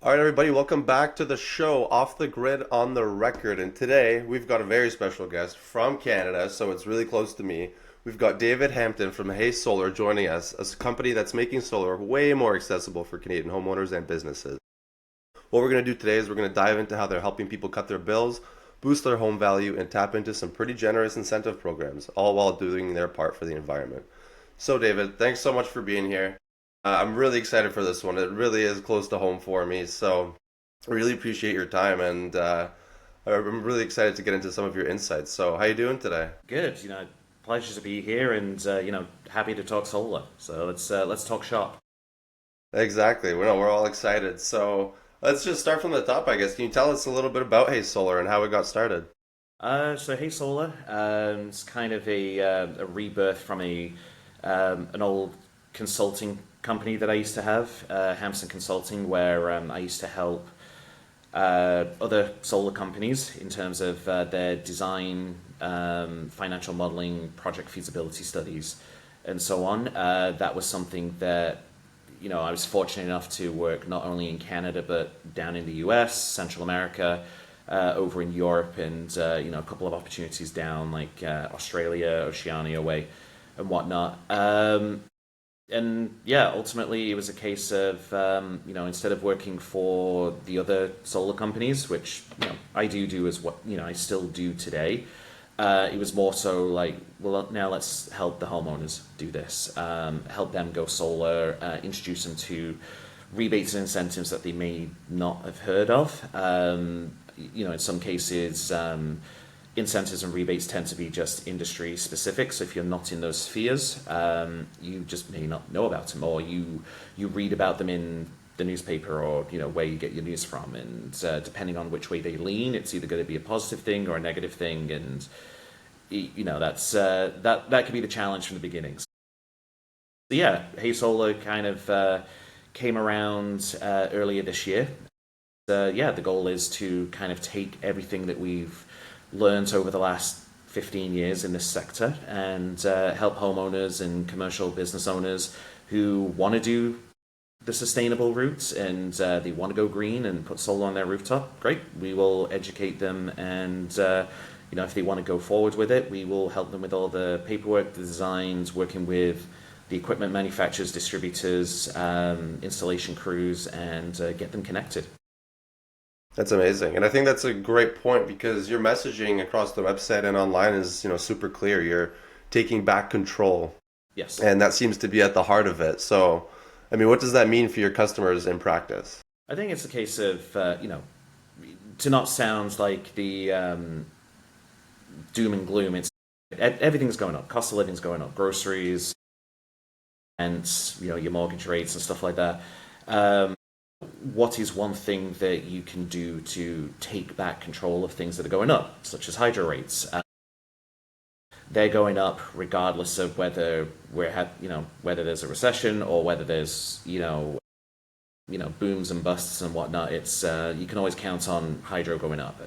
All right, everybody, welcome back to the show, Off the Grid on the Record. And today we've got a very special guest from Canada, so it's really close to me. We've got David Hampton from Hey Solar joining us, a company that's making solar way more accessible for Canadian homeowners and businesses. What we're going to do today is we're going to dive into how they're helping people cut their bills, boost their home value, and tap into some pretty generous incentive programs, all while doing their part for the environment. So, David, thanks so much for being here. I'm really excited for this one. It really is close to home for me, so I really appreciate your time, and I'm really excited to get into some of your insights. So, how you doing today? Good, pleasure to be here, and happy to talk solar. So let's talk shop. Exactly. We're all excited. So, let's just start from the top, I guess. Can you tell us a little bit about Hey Solar and how it got started? So Hey Solar, it's kind of a rebirth from a an old consulting company that I used to have, Hampson Consulting, where I used to help other solar companies in terms of their design, financial modeling, project feasibility studies, and so on. That was something that I was fortunate enough to work not only in Canada but down in the US, Central America, over in Europe, and a couple of opportunities down like Australia, Oceania way, and whatnot. And yeah, ultimately it was a case of instead of working for the other solar companies, which I do as what I still do today. It was more so like, well, now let's help the homeowners do this, help them go solar, introduce them to rebates and incentives that they may not have heard of. In some cases, incentives and rebates tend to be just industry specific. So if you're not in those spheres, you just may not know about them, or you read about them in the newspaper, or where you get your news from, and depending on which way they lean, it's either going to be a positive thing or a negative thing, and that could be the challenge from the beginnings. So yeah, Hey Solar kind of came around earlier this year. Yeah, the goal is to kind of take everything that we've learned over the last 15 years in this sector and help homeowners and commercial business owners who want to do the sustainable route, and they want to go green and put solar on their rooftop. Great, we will educate them, and if they want to go forward with it, we will help them with all the paperwork, the designs, working with the equipment manufacturers, distributors, installation crews, and get them connected. That's amazing. And I think that's a great point because your messaging across the website and online is, super clear. You're taking back control, Yes. and that seems to be at the heart of it. So, I mean, what does that mean for your customers in practice? I think it's a case of, to not sound like the doom and gloom. It's everything's going up. Cost of living's going up. Groceries and your mortgage rates and stuff like that. What is one thing that you can do to take back control of things that are going up, such as hydro rates? They're going up regardless of whether whether there's a recession or whether there's booms and busts and whatnot. It's you can always count on hydro going up.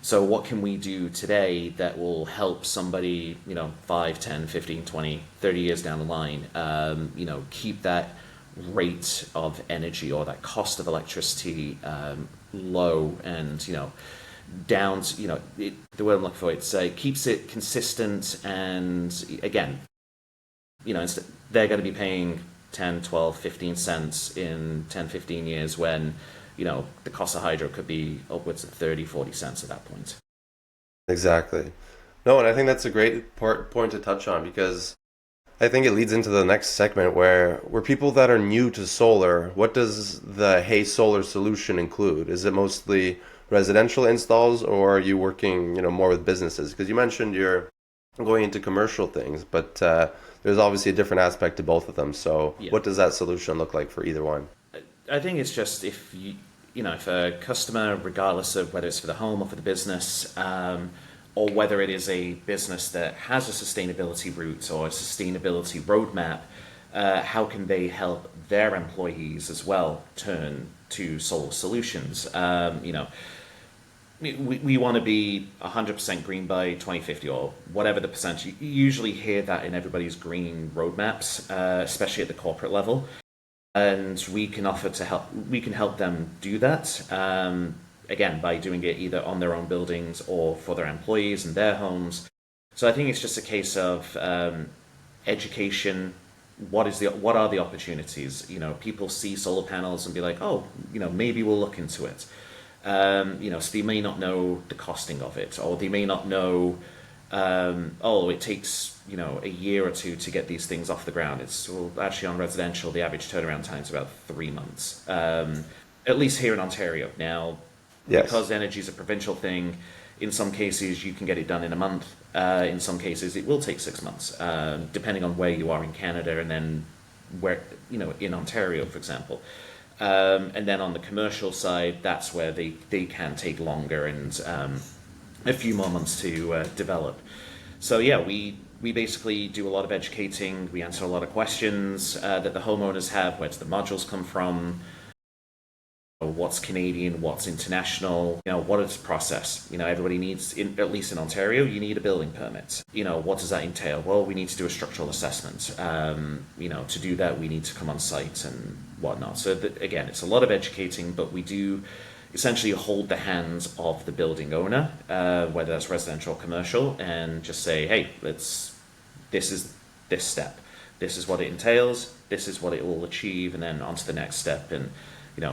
So what can we do today that will help somebody 5, 10, 15, 20, 30 years down the line keep that rate of energy or that cost of electricity low, and down to, the word I'm looking for, it's keeps it consistent, and again, they're going to be paying 10, 12, 15 cents in 10, 15 years when the cost of hydro could be upwards of 30, 40 cents at that point. Exactly. No, and I think that's a great point to touch on because I think it leads into the next segment where we're people that are new to solar. What does the Hey Solar solution include? Is it mostly residential installs, or are you working, more with businesses? Because you mentioned you're going into commercial things, but there's obviously a different aspect to both of them. So, Yeah. what does that solution look like for either one? I think it's just if a customer, regardless of whether it's for the home or for the business, or whether it is a business that has a sustainability route or a sustainability roadmap, how can they help their employees as well turn to solar solutions? We want to be 100% green by 2050 or whatever the percentage. You usually hear that in everybody's green roadmaps, especially at the corporate level. and we can help them do that, again, by doing it either on their own buildings or for their employees and their homes. So I think it's just a case of education. What are the opportunities? People see solar panels and be like, oh, maybe we'll look into it. So they may not know the costing of it, or they may not know, oh, it takes a year or two to get these things off the ground. Well, actually, on residential, the average turnaround time is about 3 months, at least here in Ontario. Now, Yes. because energy is a provincial thing, in some cases you can get it done in a month. In some cases, it will take 6 months, depending on where you are in Canada, and then where in Ontario, for example. And then on the commercial side, that's where they can take longer and a few more months to develop. So yeah, we basically do a lot of educating. We answer a lot of questions that the homeowners have. Where do the modules come from? What's Canadian? What's international? What is the process? Everybody needs, at least in Ontario, you need a building permit. What does that entail? Well, we need to do a structural assessment. To do that, we need to come on site and whatnot. So again, it's a lot of educating, but we do essentially hold the hands of the building owner, whether that's residential or commercial, and just say, hey, this is this step. This is what it entails. This is what it will achieve, and then on to the next step. And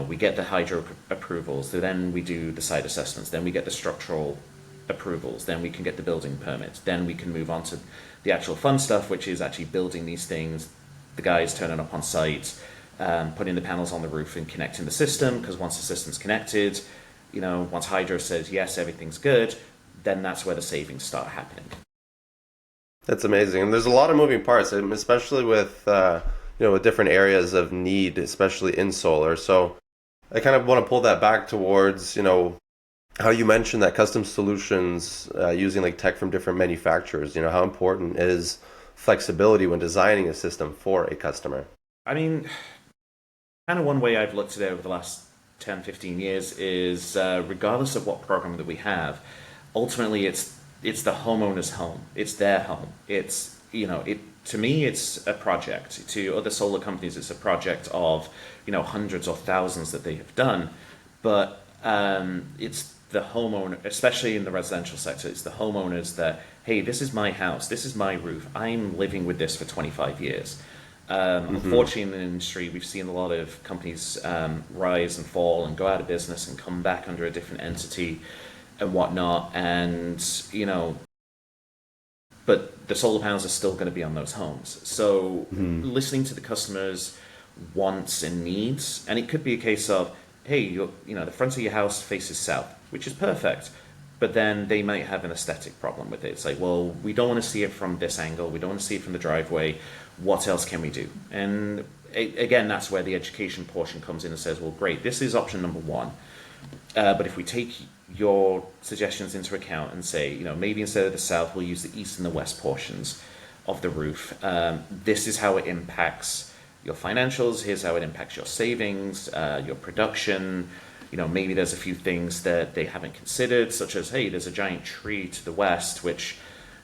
we get the hydro approvals, then we do the site assessments, then we get the structural approvals, then we can get the building permit, then we can move on to the actual fun stuff, which is actually building these things, the guys turning up on site, putting the panels on the roof and connecting the system, because once the system's connected, once hydro says yes, everything's good, then that's where the savings start happening. That's amazing. And there's a lot of moving parts, especially with with different areas of need, especially in solar. So I kind of want to pull that back towards, how you mentioned that custom solutions using like tech from different manufacturers, how important is flexibility when designing a system for a customer? I mean, kind of one way I've looked at it over the last 10, 15 years is regardless of what program that we have, ultimately it's the homeowner's home. It's their home. To me, it's a project. To other solar companies, it's a project of, hundreds or thousands that they have done. But it's the homeowner, especially in the residential sector, it's the homeowners that, hey, this is my house, this is my roof, I'm living with this for 25 years. Unfortunately, in the industry, we've seen a lot of companies rise and fall and go out of business and come back under a different entity and whatnot. And, but the solar panels are still going to be on those homes. So listening to the customers' wants and needs, and it could be a case of, hey, the front of your house faces south, which is perfect, but then they might have an aesthetic problem with it. It's like, well, we don't want to see it from this angle, we don't want to see it from the driveway, what else can we do? And again, that's where the education portion comes in and says, well, great, this is option number one, but if we take your suggestions into account and say, maybe instead of the south, we'll use the east and the west portions of the roof. This is how it impacts your financials. Here's how it impacts your savings, your production. Maybe there's a few things that they haven't considered, such as, hey, there's a giant tree to the west, which,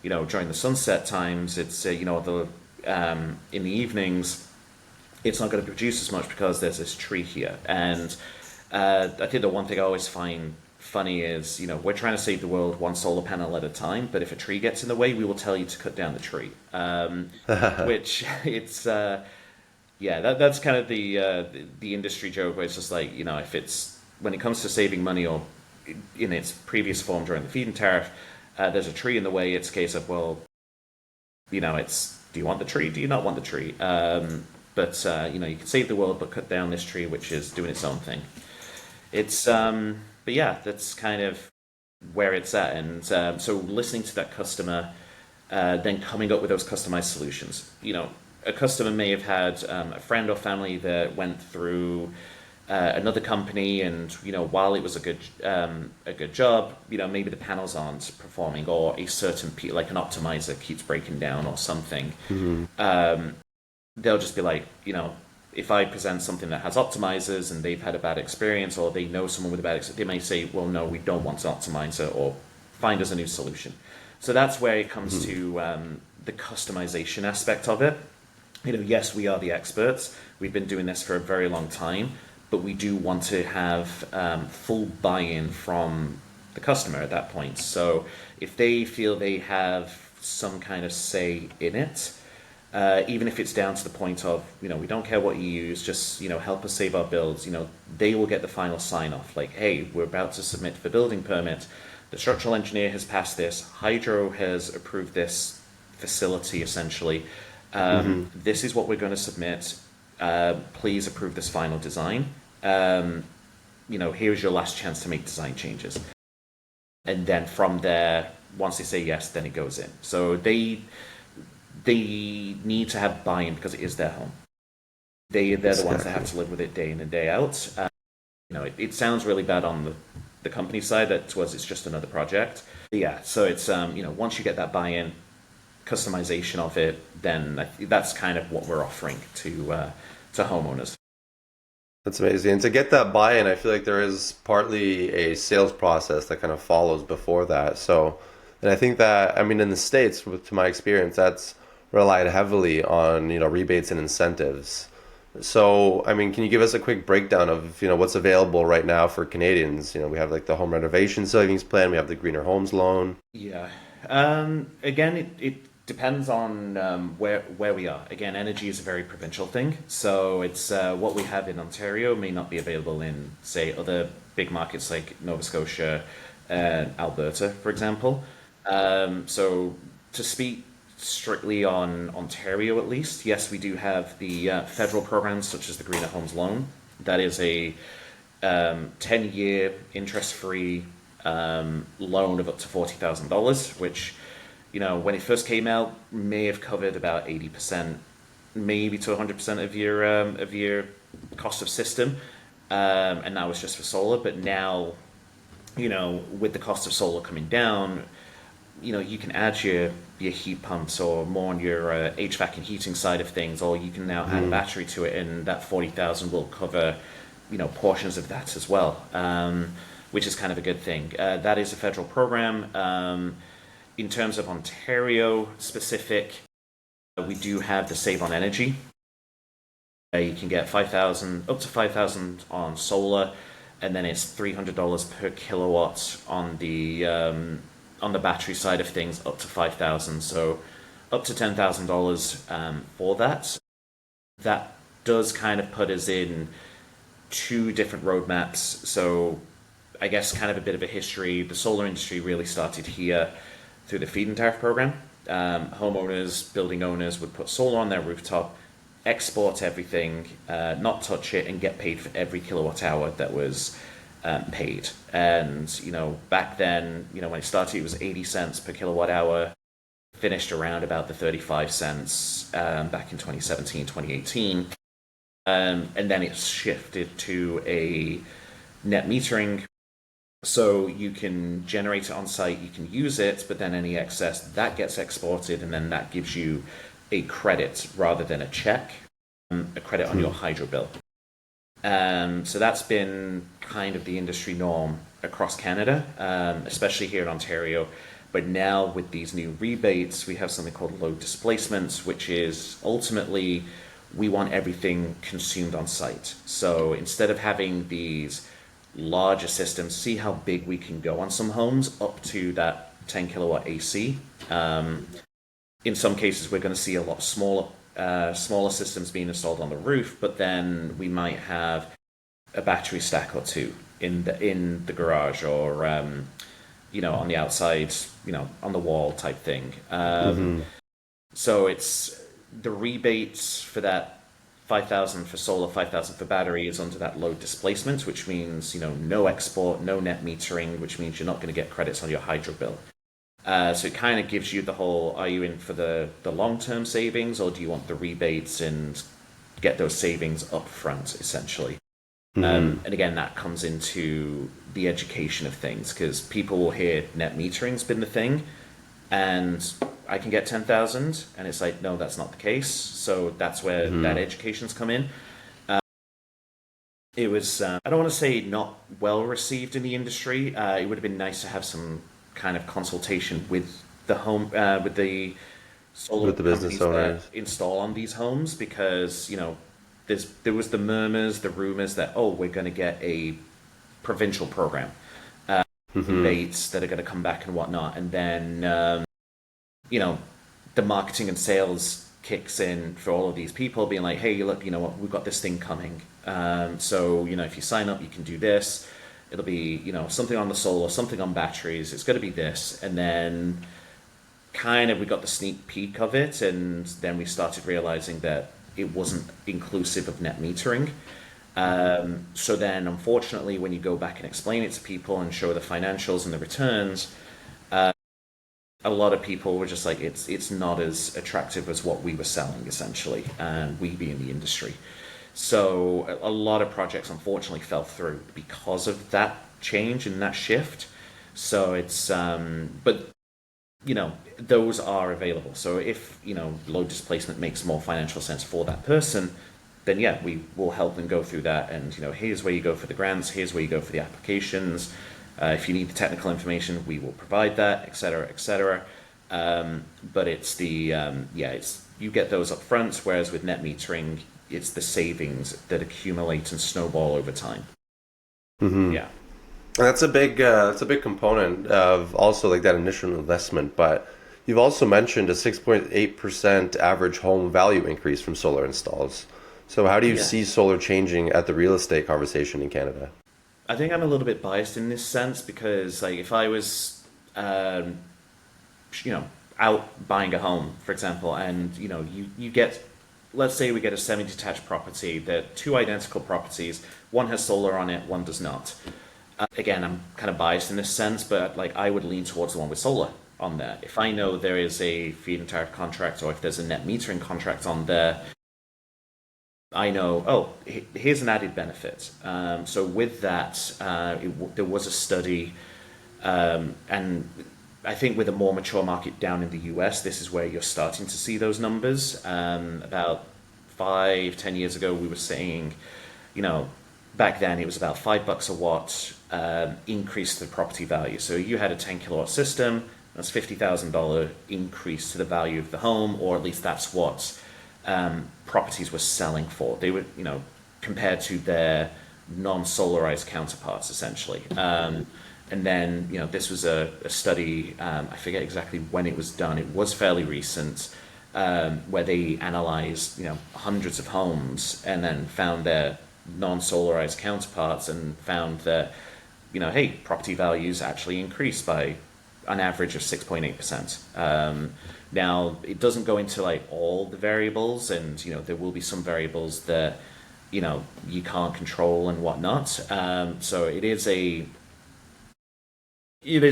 during the sunset times, it's, in the evenings, it's not going to produce as much because there's this tree here. And I think the one thing I always find funny is, we're trying to save the world one solar panel at a time, but if a tree gets in the way, we will tell you to cut down the tree. Which it's, that's kind of the industry joke where it's just like, if it's, when it comes to saving money or in its previous form during the feed-in tariff, there's a tree in the way, it's a case of, well, it's, do you want the tree? Do you not want the tree? But you can save the world, but cut down this tree, which is doing its own thing. It's, but yeah, that's kind of where it's at. And so listening to that customer, then coming up with those customized solutions. A customer may have had a friend or family that went through another company, and while it was a good job, maybe the panels aren't performing, or a certain like an optimizer keeps breaking down or something. They'll just be like, if I present something that has optimizers and they've had a bad experience, or they know someone with a bad experience, they may say, well, no, we don't want an optimizer, or find us a new solution. So that's where it comes to the customization aspect of it. Yes, we are the experts. We've been doing this for a very long time, but we do want to have full buy-in from the customer at that point. So if they feel they have some kind of say in it, even if it's down to the point of, we don't care what you use, just, help us save our bills, they will get the final sign off. Like, hey, we're about to submit for building permit. The structural engineer has passed this. Hydro has approved this facility, essentially. This is what we're going to submit. Please approve this final design. Here's your last chance to make design changes. And then from there, once they say yes, then it goes in. So they need to have buy-in because it is their home. They're the ones that have to live with it day in and day out. It sounds really bad on the company side that to us it's just another project. But yeah, so it's once you get that buy-in, customization of it, then that's kind of what we're offering to homeowners. That's amazing. And to get that buy-in, I feel like there is partly a sales process that kind of follows before that. So, and I think that, I mean, in the States, to my experience, that's relied heavily on, rebates and incentives. So, I mean, can you give us a quick breakdown of, what's available right now for Canadians? We have like the home renovation savings plan, we have the Greener Homes loan. Yeah. Again, it depends on where we are. Again, energy is a very provincial thing, so it's what we have in Ontario may not be available in, say, other big markets like Nova Scotia and Alberta, for example. So to speak strictly on Ontario, at least, yes, we do have the federal programs such as the Greener Homes loan. That is a 10-year interest-free loan of up to $40,000, which, when it first came out, may have covered about 80%, maybe to 100% of your cost of system, and that was just for solar. But now, with the cost of solar coming down, you can add your heat pumps or more on your HVAC and heating side of things, or you can now add a battery to it, and that 40,000 will cover, portions of that as well, which is kind of a good thing. That is a federal program. In terms of Ontario specific, we do have the Save on Energy. You can get up to 5,000 on solar, and then it's $300 per kilowatt on the battery side of things, up to 5,000. So up to $10,000 for that. That does kind of put us in two different roadmaps. So I guess kind of a bit of a history. The solar industry really started here through the feed-in tariff program. Homeowners, building owners would put solar on their rooftop, export everything, not touch it, and get paid for every kilowatt hour that was paid. And back then, when it started, it was 80 cents per kilowatt hour. Finished around about the 35 cents back in 2017, 2018. And then it shifted to a net metering. So you can generate it on site, you can use it, but then any excess, that gets exported, and then that gives you a credit rather than a check, a credit on your hydro bill. So that's been kind of the industry norm across Canada, especially here in Ontario. But now with these new rebates, we have something called load displacements, which is ultimately we want everything consumed on site. So instead of having these larger systems, see how big we can go on some homes, up to that 10 kilowatt AC. In some cases, we're going to see a lot smaller systems being installed on the roof, but then we might have a battery stack or two in the garage, or on the outside, on the wall type thing. So it's the rebates for that 5,000 for solar, 5,000 for battery is under that load displacement, which means no export, no net metering, which means you're not going to get credits on your hydro bill. So it kind of gives you the whole, are you in for the long-term savings, or do you want the rebates and get those savings up front, essentially? And again, that comes into the education of things, because people will hear net metering's been the thing, and I can get 10,000, and it's like, no, that's not the case. So that's where that education's come in. It was, I don't want to say not well received in the industry. It would have been nice to have some kind of consultation with the solar with the business companies that owners. install on these homes because, there was the murmurs, the rumors that, oh, we're going to get a provincial program, Hmm. rebates that are going to come back and whatnot. And then, you know, the marketing and sales kicks in for all of these people being like, hey, look, you know what, we've got this thing coming. So, if you sign up, you can do this. It'll be, something on the solar, something on batteries. It's going to be this. And then kind of we got the sneak peek of it. And then we started realizing that it wasn't inclusive of net metering. So then, unfortunately, when you go back and explain it to people and show the financials and the returns, a lot of people were just like, it's not as attractive as what we were selling, essentially, and we being the industry. So a lot of projects unfortunately fell through because of that change and that shift. So it's but those are available. So if load displacement makes more financial sense for that person, then yeah, we will help them go through that. And here's where you go for the grants. Here's where you go for the applications. If you need the technical information, we will provide that, et cetera, et cetera. But it's it's you get those up front, whereas with net metering, it's the savings that accumulate and snowball over time. Hmm. Yeah. That's a big component of also like that initial investment. But you've also mentioned a 6.8% average home value increase from solar installs. So how do you Yeah. see solar changing at the real estate conversation in Canada? I think I'm a little bit biased in this sense because, like, if I was, um, out buying a home, for example, and you get, let's say we get a semi-detached property, they're two identical properties, one has solar on it, one does not. Again, I'm kind of biased in this sense, but like I would lean towards the one with solar on there. If I know there is a feed-in tariff contract or if there's a net metering contract on there, I know, oh, here's an added benefit. So with that, there was a study, and I think with a more mature market down in the US, this is where you're starting to see those numbers. About 5, 10 years ago, we were saying, you know, back then it was about $5 a watt increase to the property value. So you had a 10 kilowatt system, that's $50,000 increase to the value of the home, or at least that's what properties were selling for. They were, compared to their non-solarized counterparts, essentially. And then, this was a study, I forget exactly when it was done. It was fairly recent, where they analyzed, hundreds of homes and then found their non-solarized counterparts and found that, hey, property values actually increased by an average of 6.8%. Now, it doesn't go into like all the variables, and there will be some variables that you can't control and whatnot. So it is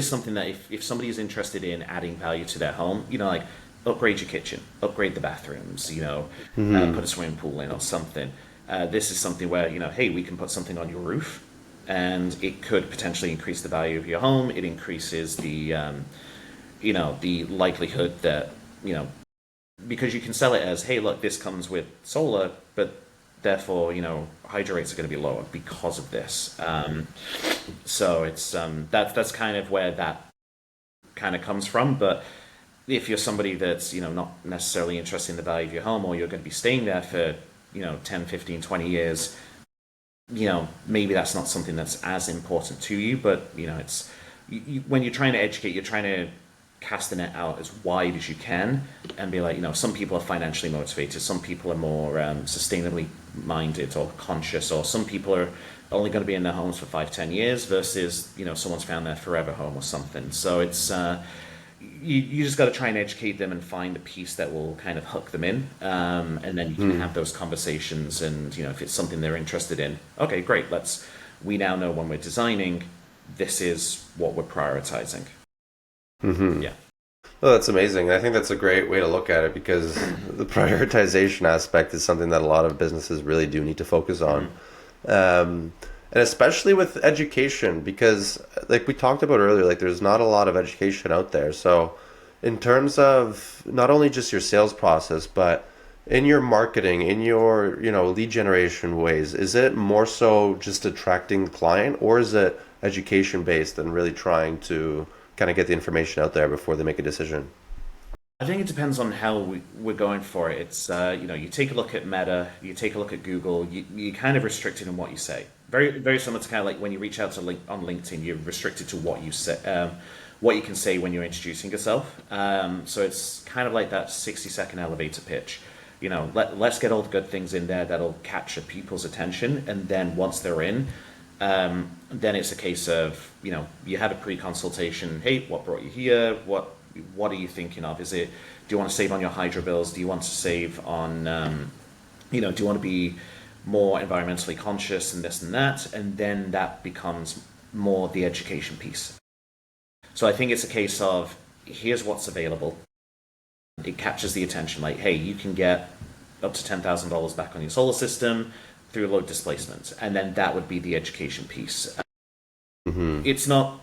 something that if somebody is interested in adding value to their home, like upgrade your kitchen, upgrade the bathrooms, put a swimming pool in or something. This is something where hey, we can put something on your roof, and it could potentially increase the value of your home. It increases the likelihood that because you can sell it as, hey, look, this comes with solar, but therefore hydro rates are going to be lower because of this. So it's that's kind of where that kind of comes from. But if you're somebody that's not necessarily interested in the value of your home, or you're going to be staying there for 10, 15, 20 years, maybe that's not something that's as important to you. But it's when you're trying to educate, you're trying to cast the net out as wide as you can and be like, some people are financially motivated, some people are more sustainably minded or conscious, or some people are only going to be in their homes for 5, 10 years versus someone's found their forever home or something. So it's you just got to try and educate them and find a piece that will kind of hook them in, and then you can have those conversations. And if it's something they're interested in, okay, great, we now know when we're designing, this is what we're prioritizing. Hmm. Yeah. Oh, that's amazing. I think that's a great way to look at it because the prioritization aspect is something that a lot of businesses really do need to focus on. And especially with education, because like we talked about earlier, like there's not a lot of education out there. So in terms of not only just your sales process, but in your marketing, in your, lead generation ways, is it more so just attracting the client, or is it education based and really trying to kind of get the information out there before they make a decision? I think it depends on how we're going for it. It's you take a look at Meta, you take a look at Google, you're kind of restricted in what you say. Very similar to kind of like when you reach out to on LinkedIn, you're restricted to what you say, what you can say when you're introducing yourself. So it's kind of like that 60-second elevator pitch. Let's get all the good things in there that'll capture people's attention, and then once they're in, then it's a case of you have a pre-consultation. Hey, what brought you here? What are you thinking of? Do you want to save on your hydro bills? Do you want to save on, do you want to be more environmentally conscious and this and that? And then that becomes more the education piece. So I think it's a case of, here's what's available. It captures the attention, like, hey, you can get up to $10,000 back on your solar system through load displacement. And then that would be the education piece. It's not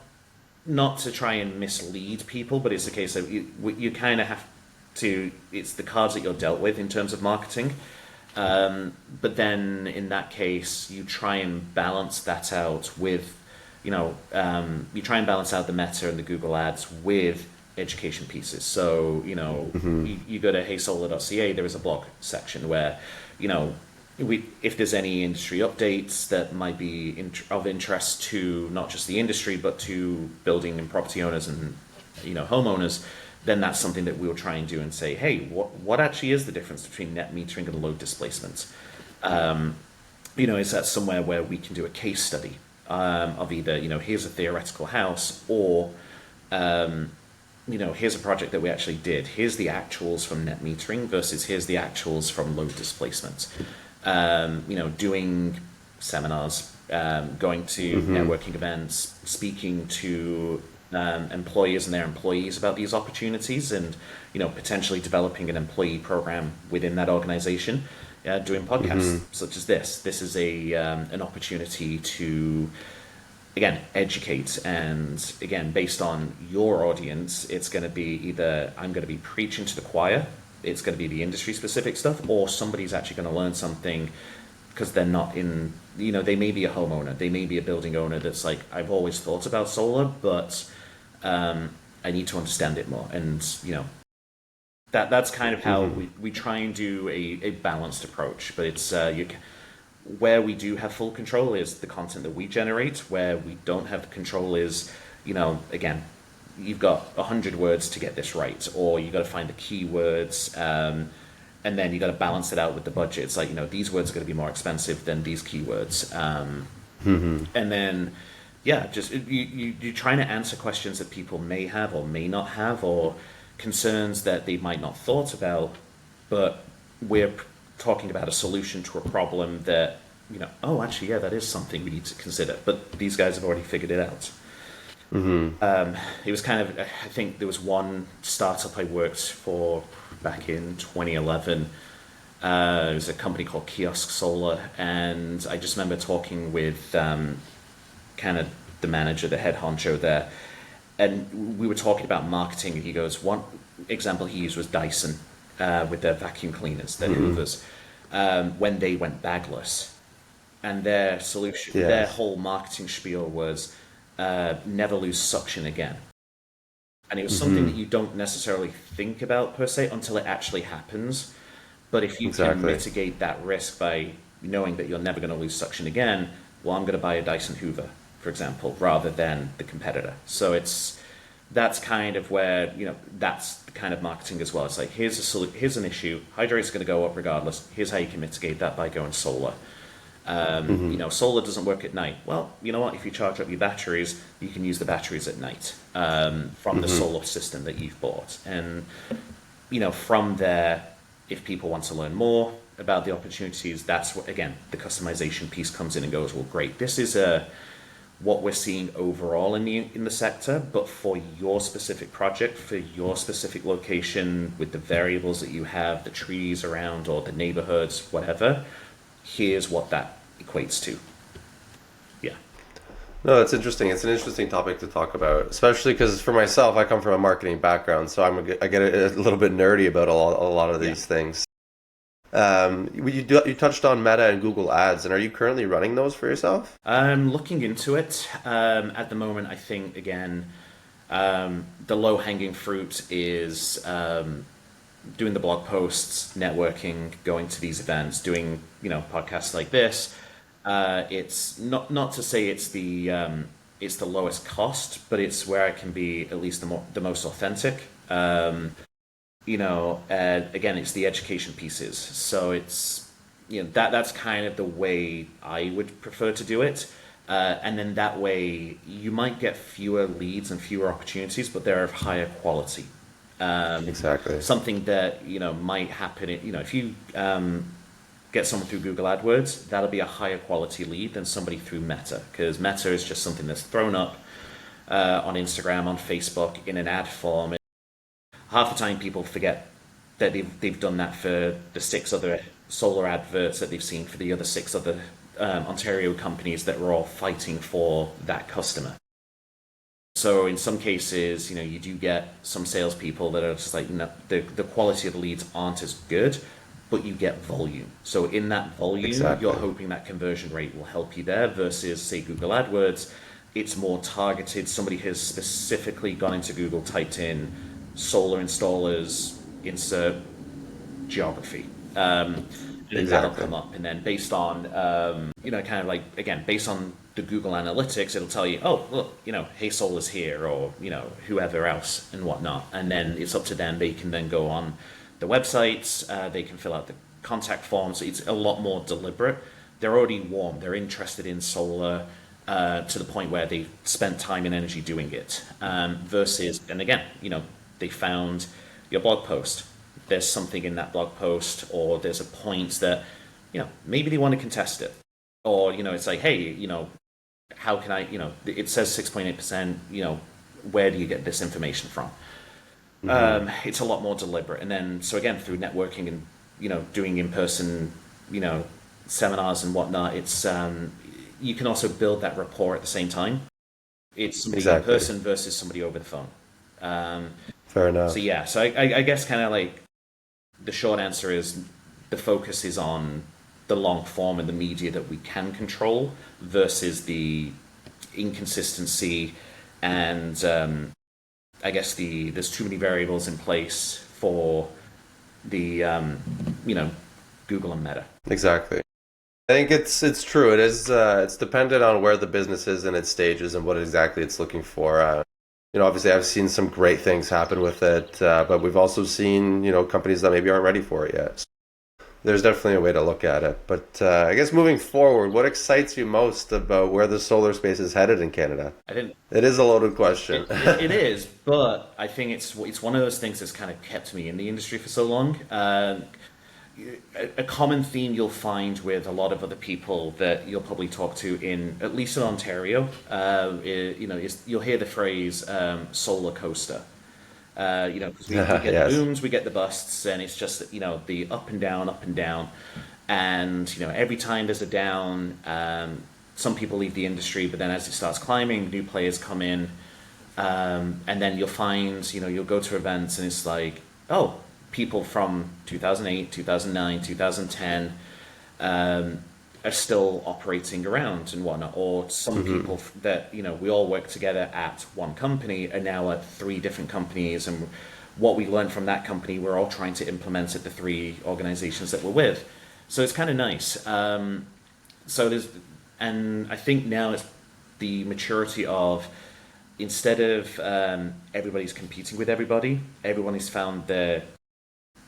to try and mislead people, but it's a case of you kind of have to, it's the cards that you're dealt with in terms of marketing. But then in that case, you try and balance that out with, you try and balance out the Meta and the Google ads with education pieces. So, you go to heysolar.ca, there is a blog section where, if there's any industry updates that might be of interest to not just the industry, but to building and property owners and, homeowners, then that's something that we'll try and do and say, hey, what actually is the difference between net metering and load displacement? Is that somewhere where we can do a case study of either, here's a theoretical house, or, here's a project that we actually did. Here's the actuals from net metering versus here's the actuals from load displacement. Doing seminars, going to networking events, speaking to employers and their employees about these opportunities, and potentially developing an employee program within that organization. Doing podcasts such as this. This is an opportunity to, again, educate, and again, based on your audience, it's going to be either I'm going to be preaching to the choir. It's going to be the industry specific stuff, or somebody's actually going to learn something because they're not in, they may be a homeowner, they may be a building owner that's like, I've always thought about solar, but I need to understand it more. And, that's kind of how we try and do a balanced approach. But it's, where we do have full control is the content that we generate. Where we don't have the control is, again, you've got 100 words to get this right, or you got to find the keywords, and then you got to balance it out with the budget. It's like, these words are going to be more expensive than these keywords, and then just you're trying to answer questions that people may have or may not have, or concerns that they might not thought about, but we're talking about a solution to a problem that actually that is something we need to consider, but these guys have already figured it out. It was kind of, I think there was one startup I worked for back in 2011. It was a company called Kiosk Solar, and I just remember talking with kind of the manager, the head honcho there, and we were talking about marketing, and he goes, one example he used was Dyson with their vacuum cleaners, their Hoovers, when they went bagless, and their solution, their whole marketing spiel was, never lose suction again. And it was something that you don't necessarily think about per se until it actually happens. But if you can mitigate that risk by knowing that you're never going to lose suction again, well, I'm going to buy a Dyson Hoover, for example, rather than the competitor. So that's kind of where, that's the kind of marketing as well. It's like, here's an issue, hydro rate's going to go up regardless. Here's how you can mitigate that by going solar. Solar doesn't work at night. Well, you know what? If you charge up your batteries, you can use the batteries at night from the solar system that you've bought. And, from there, if people want to learn more about the opportunities, that's what, again, the customization piece comes in and goes, well, great. This is what we're seeing overall in the sector, but for your specific project, for your specific location, with the variables that you have, the trees around or the neighborhoods, whatever, here's what that equates to. Yeah. No, that's interesting. It's an interesting topic to talk about, especially because for myself, I come from a marketing background, so I get a little bit nerdy about a lot of these things. You touched on Meta and Google Ads, and are you currently running those for yourself? I'm looking into it. At the moment, I think, again, The low-hanging fruit is doing the blog posts, networking, going to these events, doing podcasts like this. It's not to say it's the lowest cost, but it's where I can be at least the most authentic. Again, it's the education pieces. So it's that's kind of the way I would prefer to do it. And then that way you might get fewer leads and fewer opportunities, but they're of higher quality. Exactly. Something that might happen. If you get someone through Google AdWords, that'll be a higher quality lead than somebody through Meta, because Meta is just something that's thrown up on Instagram, on Facebook in an ad form. Half the time people forget that they've done that for the 6 other solar adverts that they've seen for the other 6 other Ontario companies that were all fighting for that customer. So in some cases, you do get some salespeople that are just like, the quality of the leads aren't as good, but you get volume. So in that volume, Exactly. You're hoping that conversion rate will help you there versus, say, Google AdWords. It's more targeted. Somebody has specifically gone into Google, typed in solar installers, insert geography. And then that'll come up. And then based on, kind of like, again, based on the Google Analytics, it'll tell you, oh, look, Hey Solar's here, or, whoever else and whatnot. And then it's up to them. They can then go on the websites, they can fill out the contact forms. It's a lot more deliberate. They're already warm. They're interested in solar to the point where they've spent time and energy doing it. Versus, and again, they found your blog post. There's something in that blog post, or there's a point that, maybe they want to contest it. Or, it's like, hey, how can I, it says 6.8%, where do you get this information from? It's a lot more deliberate. And then, so again, through networking and, doing in-person, seminars and whatnot, it's, you can also build that rapport at the same time. It's somebody in person versus somebody over the phone. Fair enough. So yeah, so I guess kind of like the short answer is the focus is on the long form and the media that we can control versus the inconsistency and I guess there's too many variables in place for the Google and Meta. Exactly. I think it's true. It is it's dependent on where the business is in its stages and what exactly it's looking for. Obviously I've seen some great things happen with it, but we've also seen companies that maybe aren't ready for it yet. So there's definitely a way to look at it. But I guess moving forward, what excites you most about where the solar space is headed in Canada? It is a loaded question. It is, but I think it's one of those things that's kind of kept me in the industry for so long. A common theme you'll find with a lot of other people that you'll probably talk to at least in Ontario, is you'll hear the phrase solar coaster. Because we get Yes. the booms, we get the busts, and it's just the up and down, and every time there's a down, some people leave the industry, but then as it starts climbing, new players come in, and then you'll find you'll go to events and it's like, oh, people from 2008, 2009, 2010 are still operating around and whatnot, or some people that we all work together at one company are now at 3 different companies, and what we learned from that company we're all trying to implement at the 3 organizations that we're with. So it's kind of nice. And I think now it's the maturity of, instead of everybody's competing with everybody, everyone has found their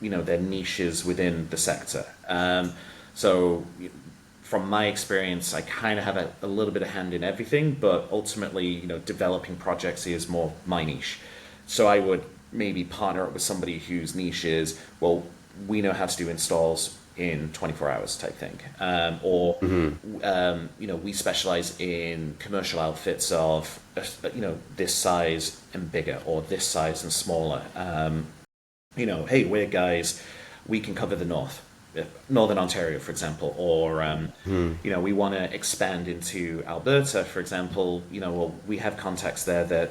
niches within the sector. So from my experience, I kind of have a little bit of hand in everything, but ultimately, developing projects is more my niche. So I would maybe partner up with somebody whose niche is, well, we know how to do installs in 24 hours type thing. We specialize in commercial outfits of, this size and bigger, or this size and smaller. Hey, we're guys, we can cover the Northern Ontario, for example, or, we want to expand into Alberta, for example, we have contacts there that,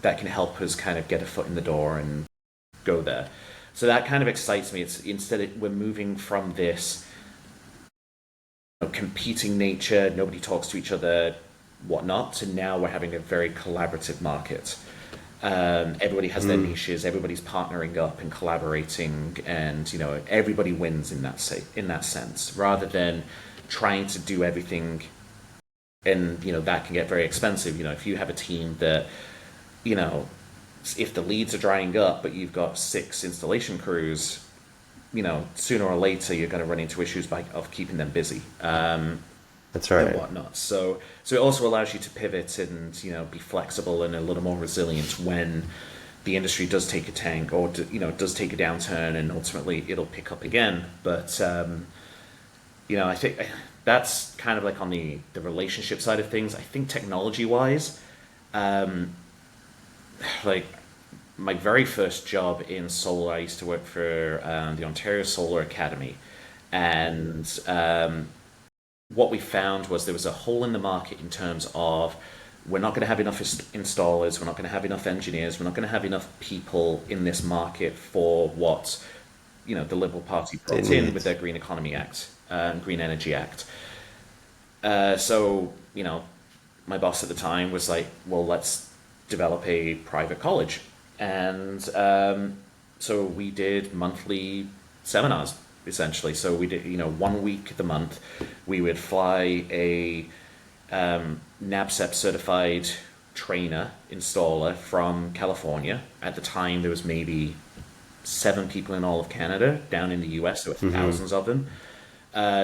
that can help us kind of get a foot in the door and go there. So that kind of excites me. It's we're moving from this competing nature, nobody talks to each other, whatnot, to now we're having a very collaborative market. Everybody has their niches. Everybody's partnering up and collaborating, and everybody wins in that sense, rather than trying to do everything. And that can get very expensive. If you have a team that, if the leads are drying up, but you've got 6 installation crews, sooner or later you're going to run into issues of keeping them busy. That's right. And whatnot. So it also allows you to pivot and be flexible and a little more resilient when the industry does take a tank, or does take a downturn, and ultimately it'll pick up again. But I think that's kind of like on the relationship side of things. I think technology wise, like my very first job in solar, I used to work for the Ontario Solar Academy, and what we found was there was a hole in the market in terms of, we're not going to have enough installers, we're not going to have enough engineers, we're not going to have enough people in this market for what the Liberal Party brought in with their Green Economy Act, Green Energy Act. So my boss at the time was like, well, let's develop a private college. And so we did monthly seminars, essentially. So we did, 1 week of the month, we would fly a NABCEP certified trainer installer from California. At the time, there was maybe 7 people in all of Canada. Down in the US, there were thousands of them.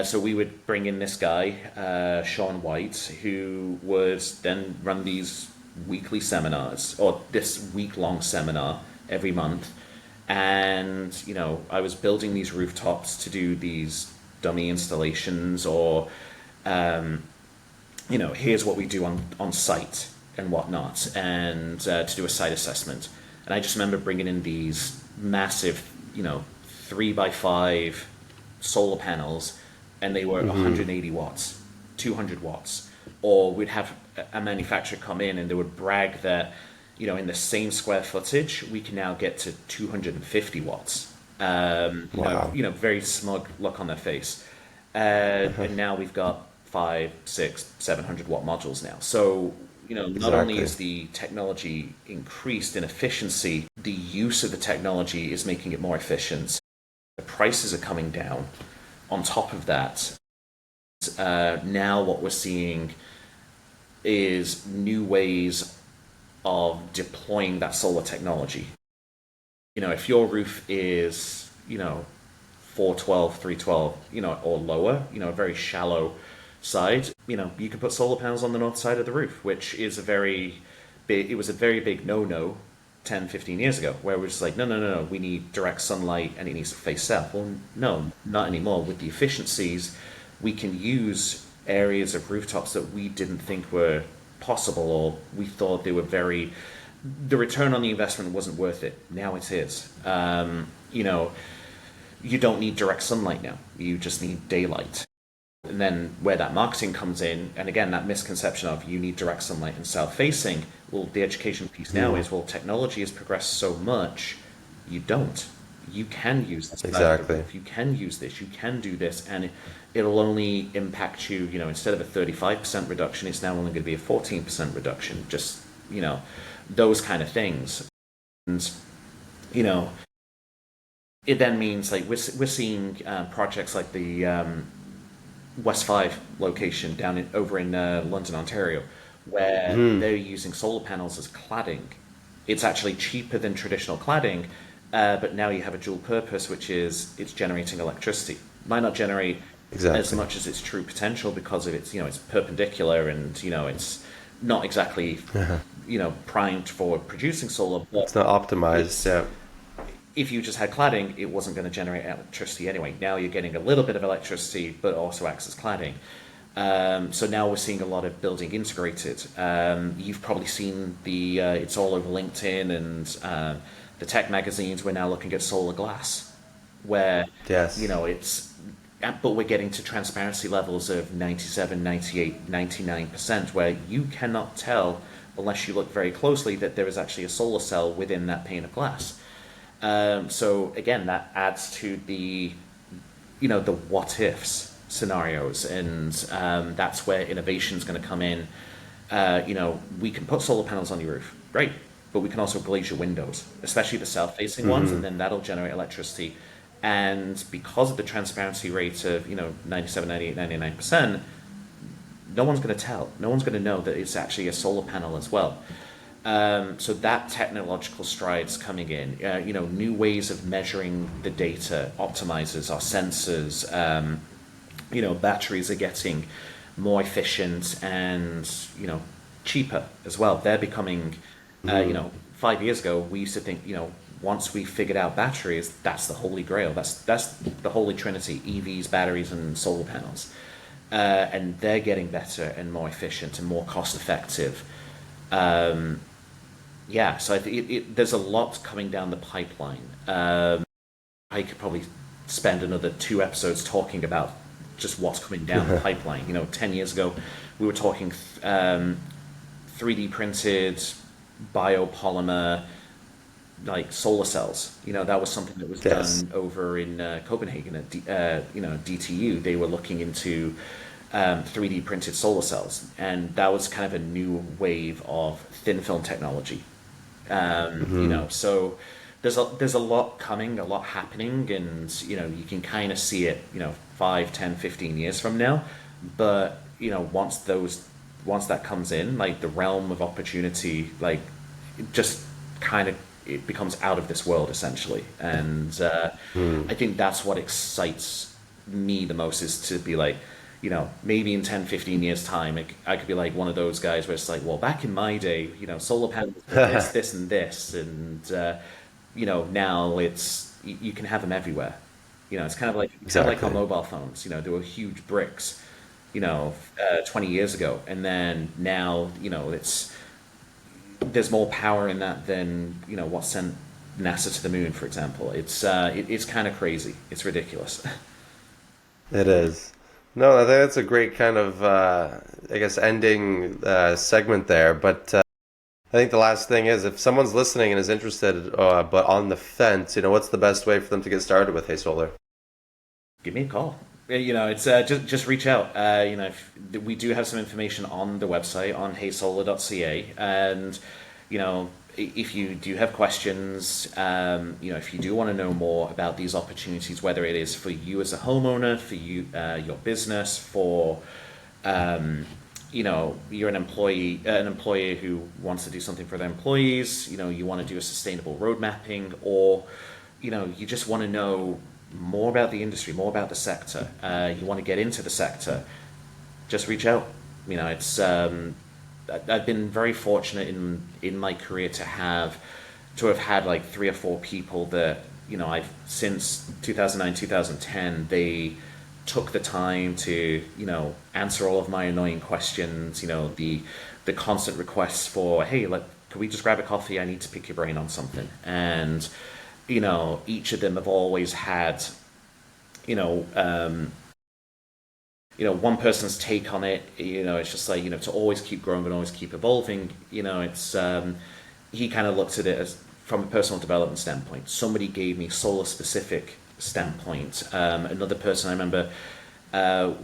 So we would bring in this guy, Sean White, who would then run these weekly seminars, or this week-long seminar every month. And I was building these rooftops to do these dummy installations, or here's what we do on site and whatnot, and to do a site assessment. And I just remember bringing in these massive 3x5 solar panels, and they were 180 watts, 200 watts. Or we'd have a manufacturer come in and they would brag that in the same square footage, we can now get to 250 watts. Wow. Very smug look on their face. And now we've got 500, 600, 700 watt modules now. So, not only is the technology increased in efficiency, the use of the technology is making it more efficient. The prices are coming down. On top of that, now what we're seeing is new ways of deploying that solar technology. If your roof is 412, 312, or lower, a very shallow side, you can put solar panels on the north side of the roof, which is it was a very big no-no 10, 15 years ago, where we're just like, no, we need direct sunlight and it needs to face south. Well, no, not anymore. With the efficiencies, we can use areas of rooftops that we didn't think were possible, or we thought they were the return on the investment wasn't worth it. Now it is. You don't need direct sunlight now. You just need daylight. And then where that marketing comes in, and again, that misconception of you need direct sunlight and south-facing, well, the education piece now is, well, technology has progressed so much, you don't. You can use this. Exactly. You can use this, you can do this, and it'll only impact you, instead of a 35% reduction, it's now only going to be a 14% reduction, just, those kind of things. And, it then means, like, we're seeing projects like the West 5 location over in London, Ontario, where they're using solar panels as cladding. It's actually cheaper than traditional cladding, but now you have a dual purpose, which is it's generating electricity. Might not generate as much as its true potential because of its, it's perpendicular and, it's not exactly, primed for producing solar. But it's not optimized, yeah. If you just had cladding, it wasn't going to generate electricity anyway. Now you're getting a little bit of electricity, but also acts as cladding. So now we're seeing a lot of building integrated. You've probably seen it's all over LinkedIn and the tech magazines. We're now looking at solar glass, where, but we're getting to transparency levels of 97, 98, 99%, where you cannot tell, unless you look very closely, that there is actually a solar cell within that pane of glass. So again, that adds to the what ifs scenarios, and that's where innovation is going to come in. We can put solar panels on your roof, great. but we can also glaze your windows, especially the south-facing ones, and then that'll generate electricity. And because of the transparency rate of 97, 98, 99%, no one's going to tell. No one's going to know that it's actually a solar panel as well. So that technological strides coming in, new ways of measuring the data, optimizers, our sensors, batteries are getting more efficient and, cheaper as well. They're becoming, 5 years ago, we used to think, once we figured out batteries, that's the holy grail. That's the holy trinity: EVs, batteries, and solar panels. And they're getting better and more efficient and more cost effective. So I think there's a lot coming down the pipeline. I could probably spend another 2 episodes talking about just what's coming down the pipeline. 10 years ago, we were talking 3D printed biopolymer, like solar cells. That was something that was done over in Copenhagen at DTU. They were looking into 3D printed solar cells, and that was kind of a new wave of thin film technology. So there's a lot coming, a lot happening, and you can kind of see it 5, 10, 15 years from now. But once that comes in, like the realm of opportunity, like it just kind of, it becomes out of this world essentially. And I think that's what excites me the most, is to be like, maybe in 10, 15 years time, I could be like one of those guys where it's like, well, back in my day, solar panels were this and this, and now you can have them everywhere. It's kind of like our mobile phones. There were huge bricks, 20 years ago, and then now, there's more power in that than what sent NASA to the moon, for example. It's kind of crazy. It's ridiculous. It is. No, I think that's a great kind of, ending segment there. But I think the last thing is, if someone's listening and is interested, but on the fence, what's the best way for them to get started with Hey Solar? Give me a call. It's just reach out. We do have some information on the website on heysolar.ca, and if you do have questions, if you do want to know more about these opportunities, whether it is for you as a homeowner, for you, your business, for you're an employer who wants to do something for their employees, you want to do a sustainable road mapping, or you just want to know more about the industry, more about the sector, you want to get into the sector, just reach out. I've been very fortunate in my career to have had like 3 or 4 people that I've, since 2009, 2010, they took the time to answer all of my annoying questions, the constant requests for, hey, can we just grab a coffee, I need to pick your brain on something. And each of them have always had one person's take on it. It's just like, to always keep growing and always keep evolving. It's he kind of looked at it as from a personal development standpoint. Somebody gave me solar specific standpoint. Another person I remember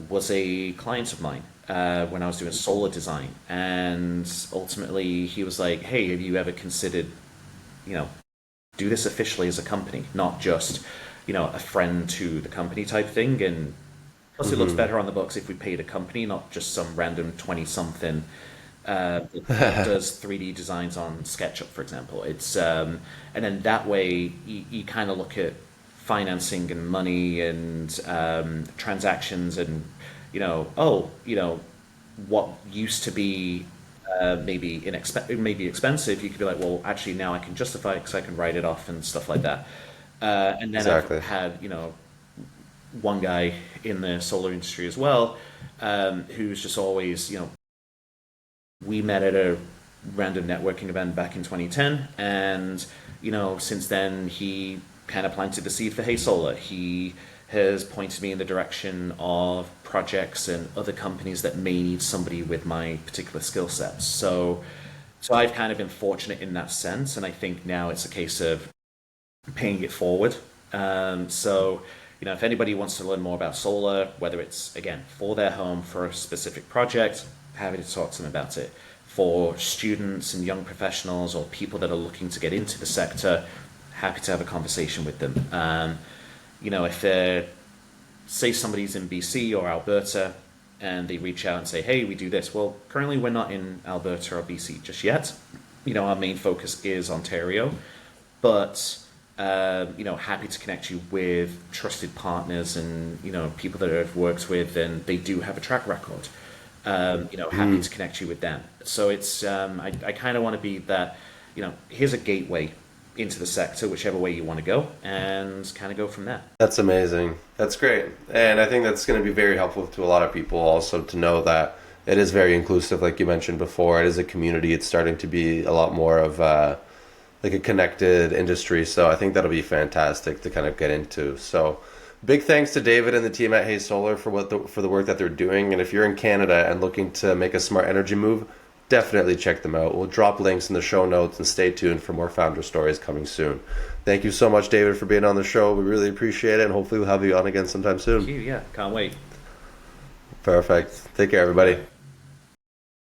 was a client of mine when I was doing solar design, and ultimately he was like, hey, have you ever considered do this officially as a company, not just a friend to the company type thing. And plus, it looks better on the books if we paid a company, not just some random 20-something that does 3D designs on SketchUp, for example. It's and then that way you kind of look at financing and money and transactions, and what used to be maybe expensive, you could be like, well, actually now I can justify it because I can write it off and stuff like that. And then exactly. I've had one guy in the solar industry as well, who's just always, we met at a random networking event back in 2010, and since then he kind of planted the seed for Hey Solar. He has pointed me in the direction of projects and other companies that may need somebody with my particular skill sets. So I've kind of been fortunate in that sense, and I think now it's a case of paying it forward. If anybody wants to learn more about solar, whether it's, again, for their home, for a specific project, happy to talk to them about it. for students and young professionals or people that are looking to get into the sector, happy to have a conversation with them. If they're, say somebody's in BC or Alberta and they reach out and say, hey, we do this. Well, currently we're not in Alberta or BC just yet. Our main focus is Ontario, but happy to connect you with trusted partners and people that I've worked with and they do have a track record. Happy to connect you with them. So it's I kind of want to be that, here's a gateway into the sector, whichever way you want to go, and kind of go from there. That's amazing. That's great. And I think that's going to be very helpful to a lot of people also to know that it is very inclusive, like you mentioned before. It is a community. It's starting to be a lot more of like a connected industry. So I think that'll be fantastic to kind of get into. So big thanks to David and the team at Hey Solar for the work that they're doing. And if you're in Canada and looking to make a smart energy move, definitely check them out. We'll drop links in the show notes and stay tuned for more founder stories coming soon. Thank you so much, David, for being on the show. We really appreciate it, and hopefully we'll have you on again sometime soon. Thank you. Yeah, can't wait. Perfect. Take care, everybody.